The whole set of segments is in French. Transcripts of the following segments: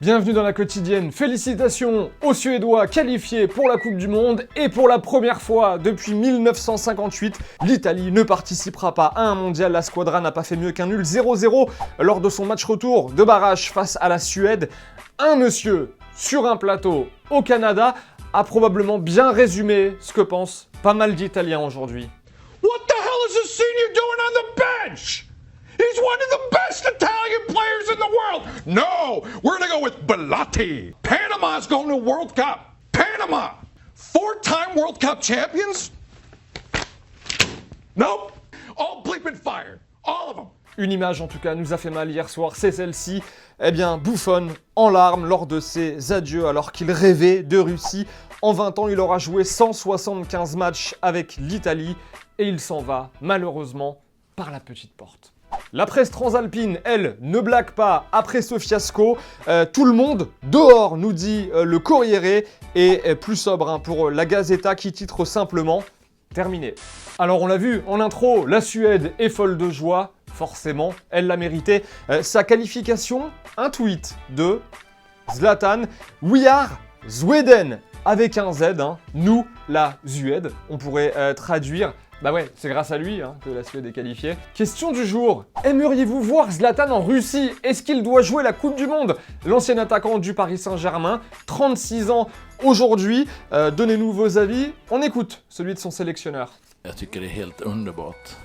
Bienvenue dans la quotidienne, félicitations aux Suédois qualifiés pour la Coupe du Monde et pour la première fois depuis 1958, l'Italie ne participera pas à un mondial. La squadra n'a pas fait mieux qu'un nul 0-0 lors de son match retour de barrage face à la Suède. Un monsieur sur un plateau au Canada a probablement bien résumé ce que pensent pas mal d'Italiens aujourd'hui. What the hell is this senior doing on the bench? He's one of the best Italian players in the world. No, we're going to go with Bellotti. Panama's going to World Cup. Panama, 4-time World Cup champions? Nope. All bleeping fired. All of them. Une image en tout cas nous a fait mal hier soir, c'est celle-ci. Eh bien, Buffon en larmes lors de ses adieux alors qu'il rêvait de Russie. En 20 ans, il aura joué 175 matchs avec l'Italie et il s'en va malheureusement par la petite porte. La presse transalpine, elle, ne blague pas après ce fiasco. Tout le monde dehors, nous dit le Corriere, et plus sobre pour la Gazzetta qui titre simplement « Terminé ». Alors on l'a vu en intro, la Suède est folle de joie, forcément, elle l'a mérité. Sa qualification, un tweet de Zlatan « We are Sweden » avec un Z, hein. Nous, la Suède, on pourrait traduire. Bah ouais, c'est grâce à lui que la Suède est qualifiée. Question du jour. Aimeriez-vous voir Zlatan en Russie? Est-ce qu'il doit jouer la Coupe du Monde? L'ancien attaquant du Paris Saint-Germain, 36 ans aujourd'hui. Donnez-nous vos avis. On écoute celui de son sélectionneur. Jag tycker det är helt underbart.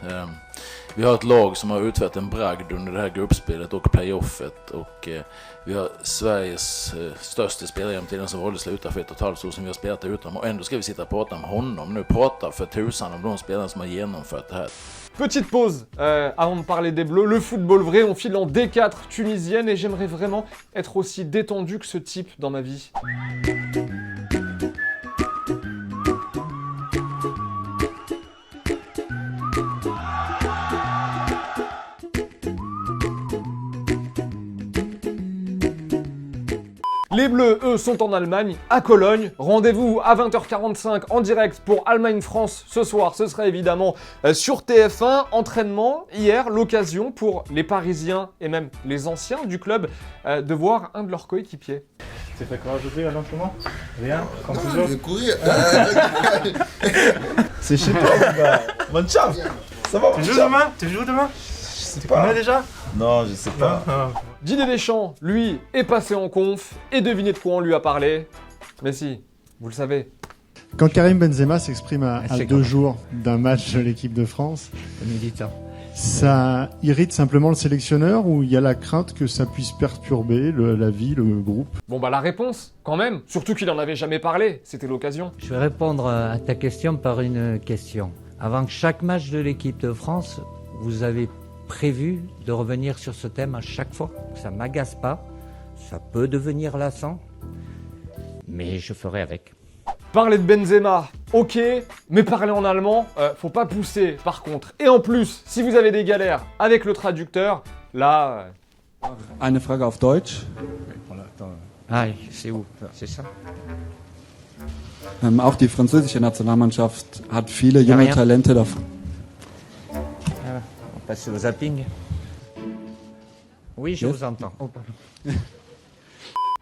Vi har ett lag som har utfört en bragd under det här gruppspelet och playoffet och vi har Sveriges största spelare genom tiden som valde sluta för 1,5 år sedan vi har spelat utan och ändå ska vi sitta och prata om honom nu, prata för tusan om de spelarna som har genomfört det här. Petite pause avant de parler des Bleus. Le football vrai, on file en D4 tunisienne et j'aimerais vraiment être aussi détendu que ce type dans ma vie. Les Bleus, eux, sont en Allemagne, à Cologne. Rendez-vous à 20h45 en direct pour Allemagne-France ce soir. Ce sera évidemment sur TF1. Entraînement hier, l'occasion pour les Parisiens et même les anciens du club de voir un de leurs coéquipiers. Tu fais quoi aujourd'hui à l'entraînement? Rien, comme toujours. Je vais courir. C'est chez toi, bah. Bonne chance. Ça va, Tu joues demain? Tu joues demain? Je sais Tu pas. connais déjà? Non, je sais pas. Non. Didier Deschamps, lui, est passé en conf et devinez de quoi on lui a parlé. Mais si, vous le savez. Quand Karim Benzema s'exprime à c'est 2 quand jours d'un match de l'équipe de France, Militant. ça irrite simplement le sélectionneur ou il y a la crainte que ça puisse perturber la vie, le groupe? Bon bah la réponse, quand même. Surtout qu'il en avait jamais parlé, c'était l'occasion. Je vais répondre à ta question par une question. Avant chaque match de l'équipe de France, vous avez prévu de revenir sur ce thème à chaque fois? Ça m'agace pas, ça peut devenir lassant, mais je ferai avec. Parler de Benzema, ok, mais parler en allemand, faut pas pousser par contre. Et en plus, si vous avez des galères avec le traducteur, là... Eine Frage auf Deutsch. Ah, c'est où? C'est ça? Auch die französische Nationalmannschaft hat viele junge rien. Talente davon. On passe au zapping. Oui, je Yes. vous entends. Oh, pardon.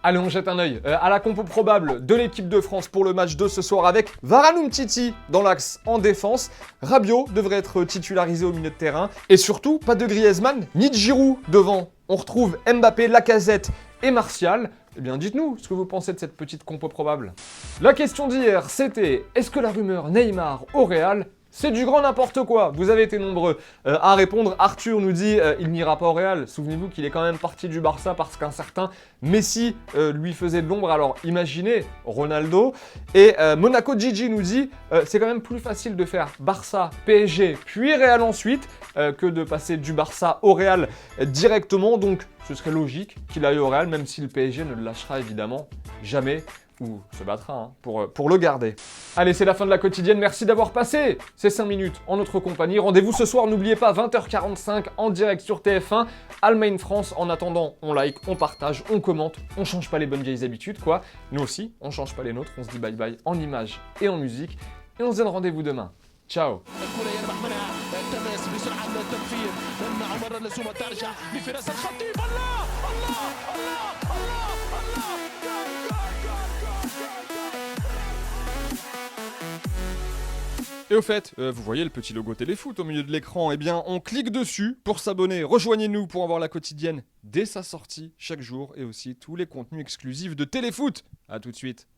Allez, on jette un œil à la compo probable de l'équipe de France pour le match de ce soir avec Varane Umtiti dans l'axe en défense. Rabiot devrait être titularisé au milieu de terrain. Et surtout, pas de Griezmann ni de Giroud devant. On retrouve Mbappé, Lacazette et Martial. Eh bien, dites-nous ce que vous pensez de cette petite compo probable. La question d'hier, c'était est-ce que la rumeur Neymar au Real, c'est du grand n'importe quoi? Vous avez été nombreux à répondre. Arthur nous dit il n'ira pas au Real. Souvenez-vous qu'il est quand même parti du Barça parce qu'un certain Messi lui faisait de l'ombre. Alors imaginez Ronaldo. Et Monaco Gigi nous dit c'est quand même plus facile de faire Barça, PSG, puis Real ensuite que de passer du Barça au Real directement. Donc ce serait logique qu'il aille au Real, même si le PSG ne le lâchera évidemment jamais. Ou se battra pour le garder. Allez, c'est la fin de la quotidienne. Merci d'avoir passé ces 5 minutes en notre compagnie. Rendez-vous ce soir, n'oubliez pas, 20h45 en direct sur TF1. Allemagne-France. En attendant, on like, on partage, on commente. On change pas les bonnes vieilles habitudes, quoi. Nous aussi, on change pas les nôtres. On se dit bye bye en images et en musique. Et on se donne rendez-vous demain. Ciao. مرة لزوما ترجع لفراس الخطيب الله الله الله الله الله Et au fait, vous voyez le petit logo Téléfoot au milieu de l'écran, eh bien on clique dessus pour s'abonner. Rejoignez-nous pour avoir la quotidienne dès sa sortie chaque jour et aussi tous les contenus exclusifs de Téléfoot. A tout de suite.